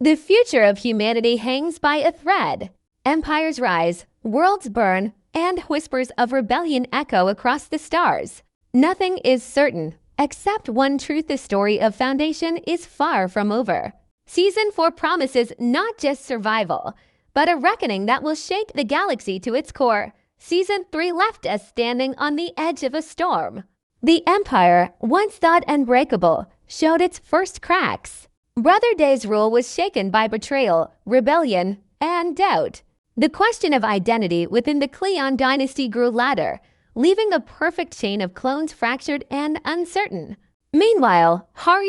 The future of humanity hangs by a thread. Empires rise, worlds burn, and whispers of rebellion echo across the stars. Nothing is certain, except one truth: the story of Foundation is far from over. Season 4 promises not just survival, but a reckoning that will shake the galaxy to its core. Season 3 left us standing on the edge of a storm. The Empire, once thought unbreakable, showed its first cracks. Brother Day's rule was shaken by betrayal, rebellion, and doubt. The question of identity within the Cleon dynasty grew louder, leaving a perfect chain of clones fractured and uncertain. Meanwhile,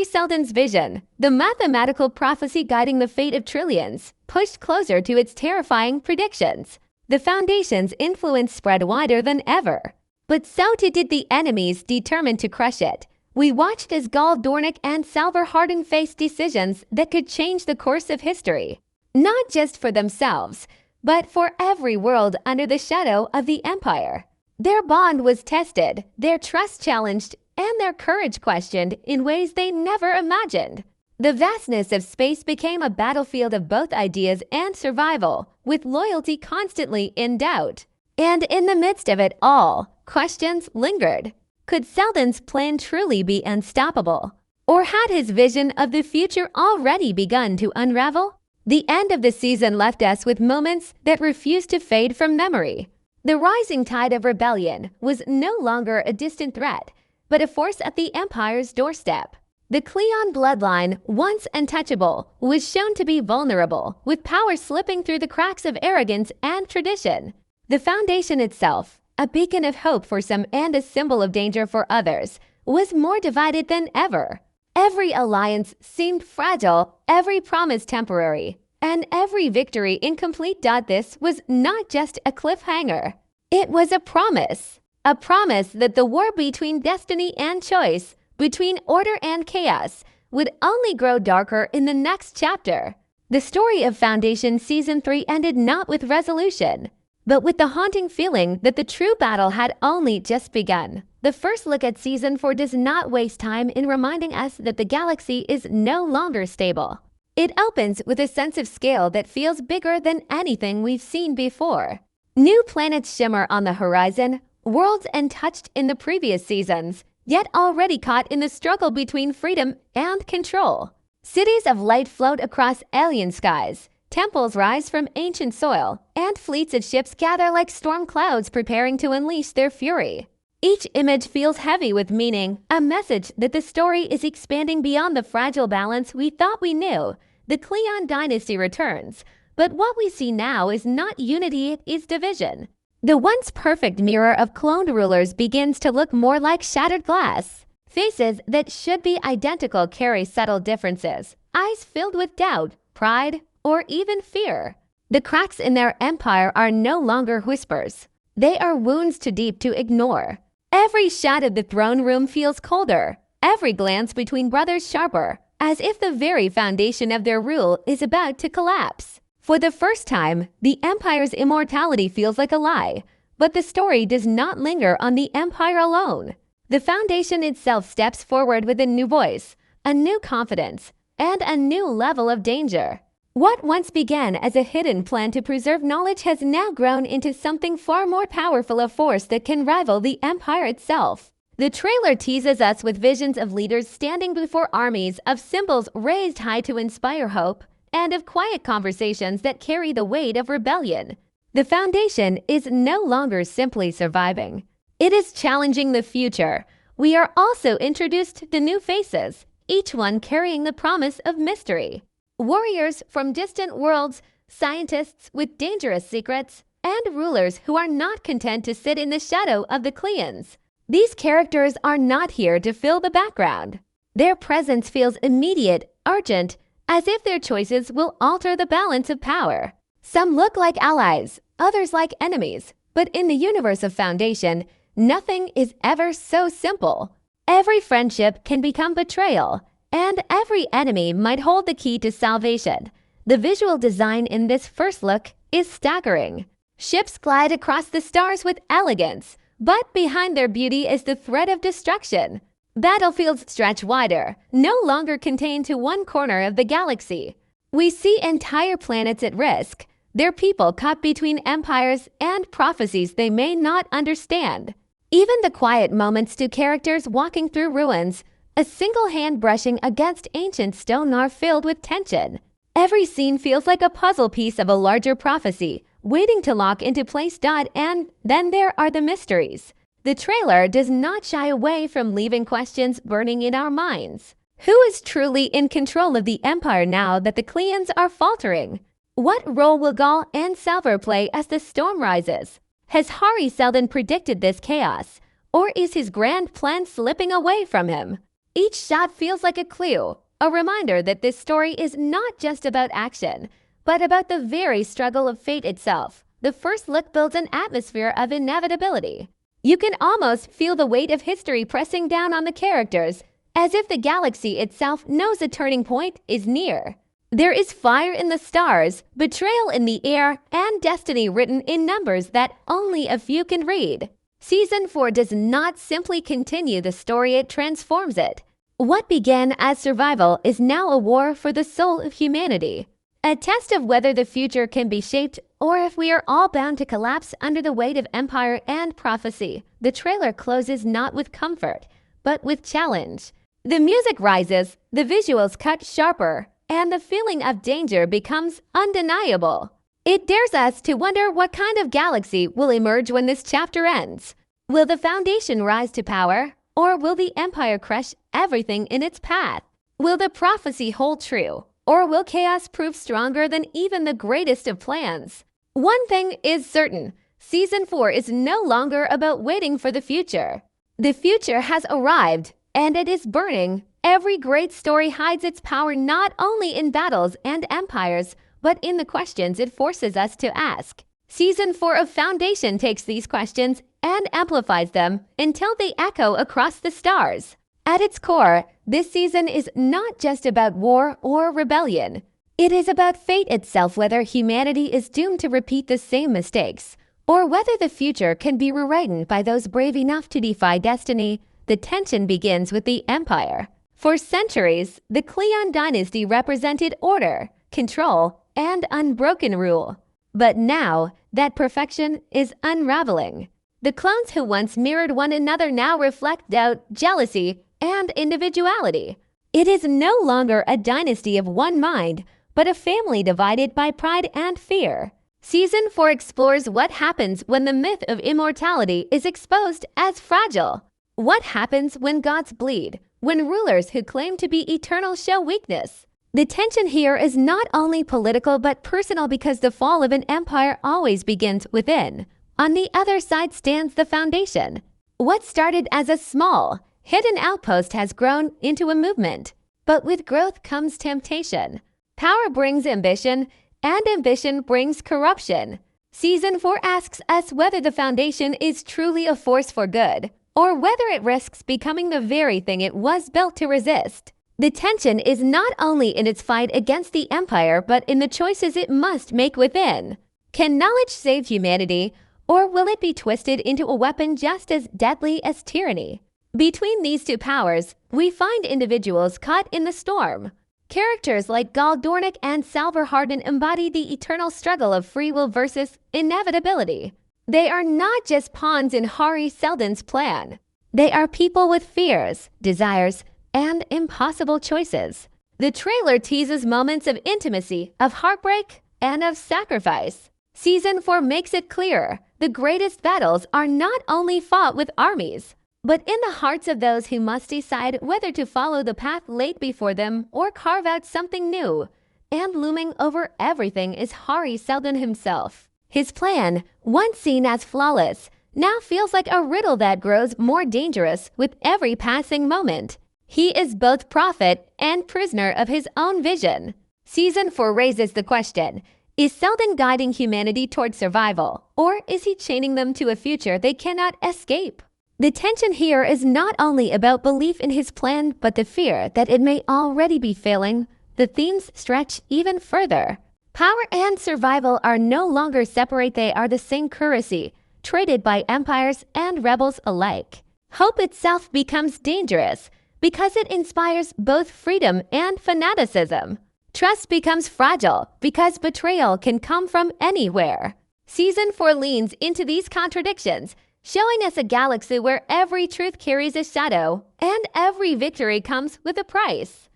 Seldon's vision, the mathematical prophecy guiding the fate of trillions, pushed closer to its terrifying predictions. The Foundation's influence spread wider than ever. But so too did the enemies determined to crush it. We watched as Gall Dornick and Salvor Hardin faced decisions that could change the course of history. Not just for themselves, but for every world under the shadow of the Empire. Their bond was tested, their trust challenged, and their courage questioned in ways they never imagined. The vastness of space became a battlefield of both ideas and survival, with loyalty constantly in doubt. And in the midst of it all, questions lingered. Could Seldon's plan truly be unstoppable? Or had his vision of the future already begun to unravel? The end of the season left us with moments that refused to fade from memory. The rising tide of rebellion was no longer a distant threat, but a force at the Empire's doorstep. The Cleon bloodline, once untouchable, was shown to be vulnerable, with power slipping through the cracks of arrogance and tradition. The Foundation itself, a beacon of hope for some and a symbol of danger for others, was more divided than ever. Every alliance seemed fragile, every promise temporary, and every victory incomplete. This was not just a cliffhanger. It was a promise. A promise that the war between destiny and choice, between order and chaos, would only grow darker in the next chapter. The story of Foundation Season 3 ended not with resolution, but with the haunting feeling that the true battle had only just begun. The first look at Season 4 does not waste time in reminding us that the galaxy is no longer stable. It opens with a sense of scale that feels bigger than anything we've seen before. New planets shimmer on the horizon, worlds untouched in the previous seasons, yet already caught in the struggle between freedom and control. Cities of light float across alien skies, temples rise from ancient soil, and fleets of ships gather like storm clouds preparing to unleash their fury. Each image feels heavy with meaning, a message that the story is expanding beyond the fragile balance we thought we knew. The Cleon dynasty returns, but what we see now is not unity, it is division. The once perfect mirror of cloned rulers begins to look more like shattered glass. Faces that should be identical carry subtle differences, eyes filled with doubt, pride, or even fear. The cracks in their empire are no longer whispers. They are wounds too deep to ignore. Every shot of the throne room feels colder, every glance between brothers sharper, as if the very foundation of their rule is about to collapse. For the first time, the Empire's immortality feels like a lie, but the story does not linger on the Empire alone. The Foundation itself steps forward with a new voice, a new confidence, and a new level of danger. What once began as a hidden plan to preserve knowledge has now grown into something far more powerful, a force that can rival the Empire itself. The trailer teases us with visions of leaders standing before armies, of symbols raised high to inspire hope, and of quiet conversations that carry the weight of rebellion. The Foundation is no longer simply surviving. It is challenging the future. We are also introduced to new faces, each one carrying the promise of mystery. Warriors from distant worlds, scientists with dangerous secrets, and rulers who are not content to sit in the shadow of the Cleons. These characters are not here to fill the background. Their presence feels immediate, urgent, as if their choices will alter the balance of power. Some look like allies, others like enemies, but in the universe of Foundation, nothing is ever so simple. Every friendship can become betrayal, and every enemy might hold the key to salvation. The visual design in this first look is staggering. Ships glide across the stars with elegance, but behind their beauty is the threat of destruction. Battlefields stretch wider, no longer contained to one corner of the galaxy. We see entire planets at risk, their people caught between empires and prophecies they may not understand. Even the quiet moments to characters walking through ruins, a single hand brushing against ancient stone, are filled with tension. Every scene feels like a puzzle piece of a larger prophecy, waiting to lock into place. And then there are the mysteries. The trailer does not shy away from leaving questions burning in our minds. Who is truly in control of the Empire now that the Cleons are faltering? What role will Gaul and Salver play as the storm rises? Has Seldon predicted this chaos, or is his grand plan slipping away from him? Each shot feels like a clue, a reminder that this story is not just about action, but about the very struggle of fate itself. The first look builds an atmosphere of inevitability. You can almost feel the weight of history pressing down on the characters, as if the galaxy itself knows a turning point is near. There is fire in the stars, betrayal in the air, and destiny written in numbers that only a few can read. Season 4 does not simply continue the story, it transforms it. What began as survival is now a war for the soul of humanity. A test of whether the future can be shaped or if we are all bound to collapse under the weight of empire and prophecy. The trailer closes not with comfort, but with challenge. The music rises, the visuals cut sharper, and the feeling of danger becomes undeniable. It dares us to wonder what kind of galaxy will emerge when this chapter ends. Will the Foundation rise to power, or will the Empire crush everything in its path? Will the prophecy hold true, or will chaos prove stronger than even the greatest of plans? One thing is certain, Season 4 is no longer about waiting for the future. The future has arrived, and it is burning. Every great story hides its power not only in battles and empires, but in the questions it forces us to ask. Season 4 of Foundation takes these questions and amplifies them until they echo across the stars. At its core, this season is not just about war or rebellion. It is about fate itself, whether humanity is doomed to repeat the same mistakes, or whether the future can be rewritten by those brave enough to defy destiny. The tension begins with the Empire. For centuries, the Cleon dynasty represented order, control, and unbroken rule. But now, that perfection is unraveling. The clones who once mirrored one another now reflect doubt, jealousy, and individuality. It is no longer a dynasty of one mind, but a family divided by pride and fear. Season 4 explores what happens when the myth of immortality is exposed as fragile. What happens when gods bleed, when rulers who claim to be eternal show weakness? The tension here is not only political but personal, because the fall of an empire always begins within. On the other side stands the Foundation. What started as a small, hidden outpost has grown into a movement. But with growth comes temptation. Power brings ambition, and ambition brings corruption. Season 4 asks us whether the Foundation is truly a force for good, or whether it risks becoming the very thing it was built to resist. The tension is not only in its fight against the Empire, but in the choices it must make within. Can knowledge save humanity, or will it be twisted into a weapon just as deadly as tyranny? Between these two powers, we find individuals caught in the storm. Characters like Gaul Dornick and Salver Hardin embody the eternal struggle of free will versus inevitability. They are not just pawns in Seldon's plan. They are people with fears, desires, and impossible choices. The trailer teases moments of intimacy, of heartbreak, and of sacrifice. Season 4 makes it clear the greatest battles are not only fought with armies, but in the hearts of those who must decide whether to follow the path laid before them or carve out something new. And looming over everything is Seldon himself. His plan, once seen as flawless, now feels like a riddle that grows more dangerous with every passing moment. He is both prophet and prisoner of his own vision. Season 4 raises the question, is Seldon guiding humanity toward survival, or is he chaining them to a future they cannot escape? The tension here is not only about belief in his plan, but the fear that it may already be failing. The themes stretch even further. Power and survival are no longer separate, they are the same currency, traded by empires and rebels alike. Hope itself becomes dangerous because it inspires both freedom and fanaticism. Trust becomes fragile because betrayal can come from anywhere. Season 4 leans into these contradictions, showing us a galaxy where every truth carries a shadow and every victory comes with a price.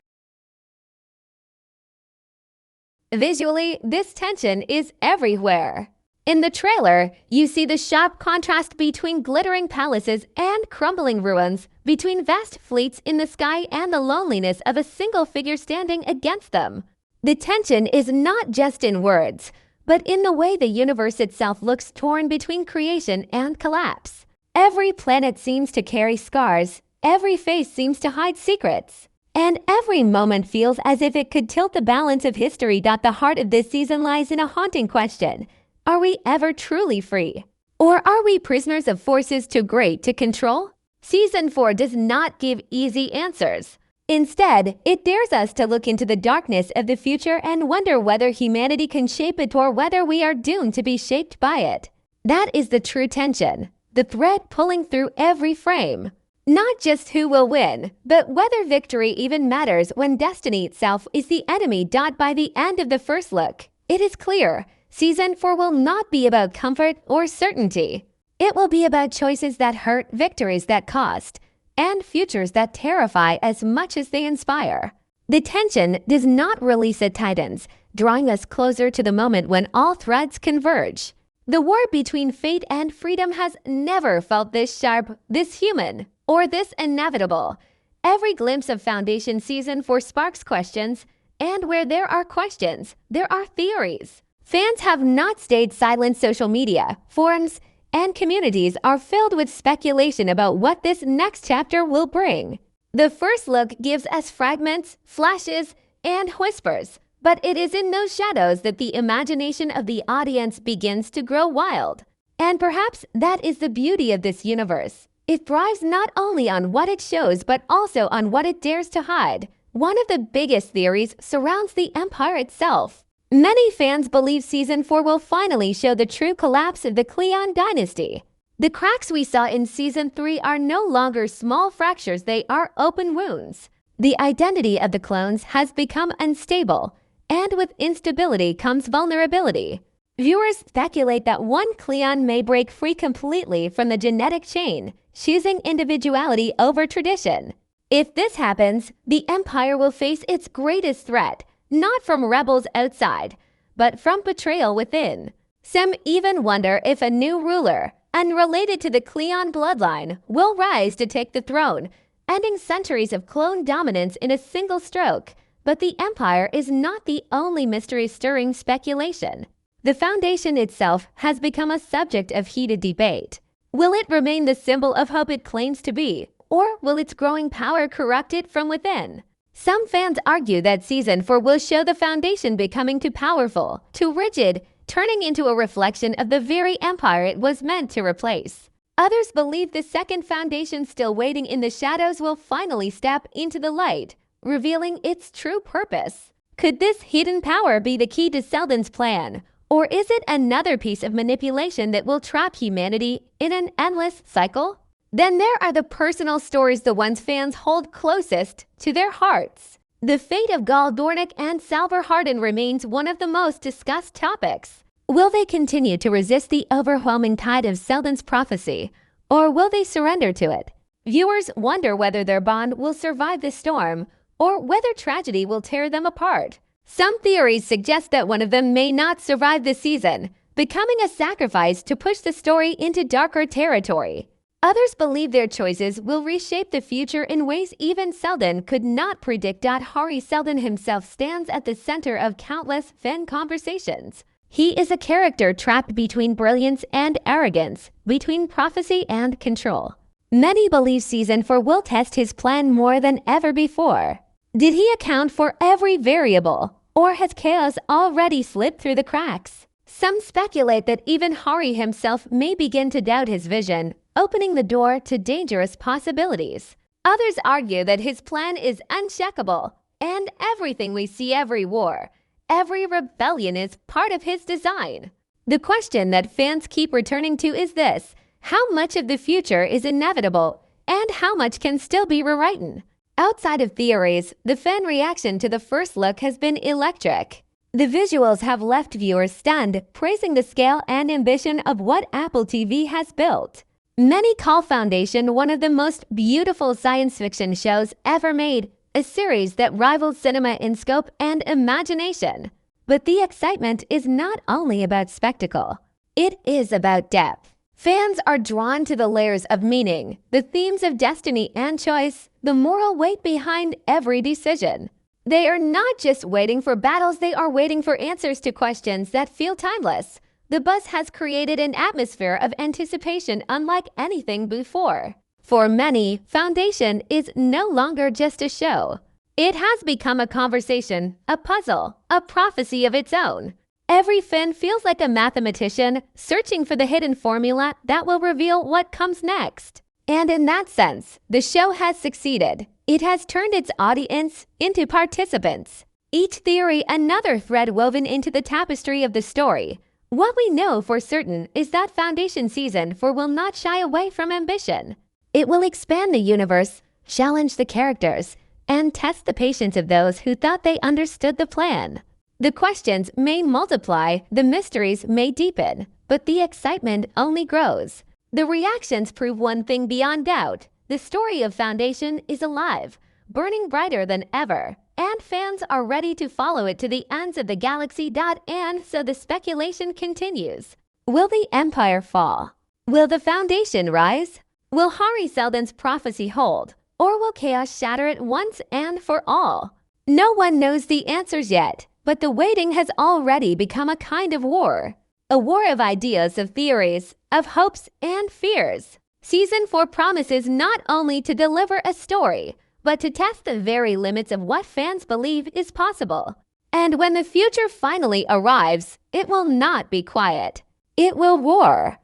Visually, this tension is everywhere. In the trailer, you see the sharp contrast between glittering palaces and crumbling ruins, between vast fleets in the sky and the loneliness of a single figure standing against them. The tension is not just in words, but in the way the universe itself looks torn between creation and collapse. Every planet seems to carry scars, every face seems to hide secrets, and every moment feels as if it could tilt the balance of history. The heart of this season lies in a haunting question. Are we ever truly free? Or are we prisoners of forces too great to control? Season 4 does not give easy answers. Instead, it dares us to look into the darkness of the future and wonder whether humanity can shape it or whether we are doomed to be shaped by it. That is the true tension, the thread pulling through every frame. Not just who will win, but whether victory even matters when destiny itself is the enemy. By the end of the first look, it is clear. Season 4 will not be about comfort or certainty. It will be about choices that hurt, victories that cost, and futures that terrify as much as they inspire. The tension does not release at Titans, drawing us closer to the moment when all threads converge. The war between fate and freedom has never felt this sharp, this human, or this inevitable. Every glimpse of Foundation Season 4 sparks questions, and where there are questions, there are theories. Fans have not stayed silent. Social media, forums, and communities are filled with speculation about what this next chapter will bring. The first look gives us fragments, flashes, and whispers, but it is in those shadows that the imagination of the audience begins to grow wild. And perhaps that is the beauty of this universe. It thrives not only on what it shows, but also on what it dares to hide. One of the biggest theories surrounds the Empire itself. Many fans believe Season 4 will finally show the true collapse of the Cleon dynasty. The cracks we saw in Season 3 are no longer small fractures, they are open wounds. The identity of the clones has become unstable, and with instability comes vulnerability. Viewers speculate that one Cleon may break free completely from the genetic chain, choosing individuality over tradition. If this happens, the Empire will face its greatest threat, not from rebels outside, but from betrayal within. Some even wonder if a new ruler, unrelated to the Cleon bloodline, will rise to take the throne, ending centuries of clone dominance in a single stroke. But the Empire is not the only mystery-stirring speculation. The Foundation itself has become a subject of heated debate. Will it remain the symbol of hope it claims to be, or will its growing power corrupt it from within? Some fans argue that Season 4 will show the Foundation becoming too powerful, too rigid, turning into a reflection of the very empire it was meant to replace. Others believe the second Foundation still waiting in the shadows will finally step into the light, revealing its true purpose. Could this hidden power be the key to Seldon's plan? Or is it another piece of manipulation that will trap humanity in an endless cycle? Then there are the personal stories, the ones fans hold closest to their hearts. The fate of Gall Dornick and Salvor Hardin remains one of the most discussed topics. Will they continue to resist the overwhelming tide of Seldon's prophecy, or will they surrender to it? Viewers wonder whether their bond will survive the storm, or whether tragedy will tear them apart. Some theories suggest that one of them may not survive the season, becoming a sacrifice to push the story into darker territory. Others believe their choices will reshape the future in ways even Seldon could not predict. Hari Seldon himself stands at the center of countless fan conversations. He is a character trapped between brilliance and arrogance, between prophecy and control. Many believe Season 4 will test his plan more than ever before. Did he account for every variable, or has chaos already slipped through the cracks? Some speculate that even Hari himself may begin to doubt his vision, opening the door to dangerous possibilities. Others argue that his plan is uncheckable, and everything we see, every war, every rebellion is part of his design. The question that fans keep returning to is this: how much of the future is inevitable, and how much can still be rewritten? Outside of theories, the fan reaction to the first look has been electric. The visuals have left viewers stunned, praising the scale and ambition of what Apple TV has built. Many call Foundation one of the most beautiful science fiction shows ever made, a series that rivals cinema in scope and imagination. But the excitement is not only about spectacle. It is about depth. Fans are drawn to the layers of meaning, the themes of destiny and choice, the moral weight behind every decision. They are not just waiting for battles, they are waiting for answers to questions that feel timeless. The buzz has created an atmosphere of anticipation unlike anything before. For many, Foundation is no longer just a show. It has become a conversation, a puzzle, a prophecy of its own. Every fan feels like a mathematician searching for the hidden formula that will reveal what comes next. And in that sense, the show has succeeded. It has turned its audience into participants. Each theory another thread woven into the tapestry of the story. What we know for certain is that Foundation Season 4 will not shy away from ambition. It will expand the universe, challenge the characters, and test the patience of those who thought they understood the plan. The questions may multiply, the mysteries may deepen, but the excitement only grows. The reactions prove one thing beyond doubt. The story of Foundation is alive, burning brighter than ever, and fans are ready to follow it to the ends of the galaxy. And so the speculation continues. Will the Empire fall? Will the Foundation rise? Will Hari Seldon's prophecy hold? Or will chaos shatter it once and for all? No one knows the answers yet, but the waiting has already become a kind of war. A war of ideas, of theories, of hopes and fears. Season 4 promises not only to deliver a story, but to test the very limits of what fans believe is possible. And when the future finally arrives, it will not be quiet. It will roar.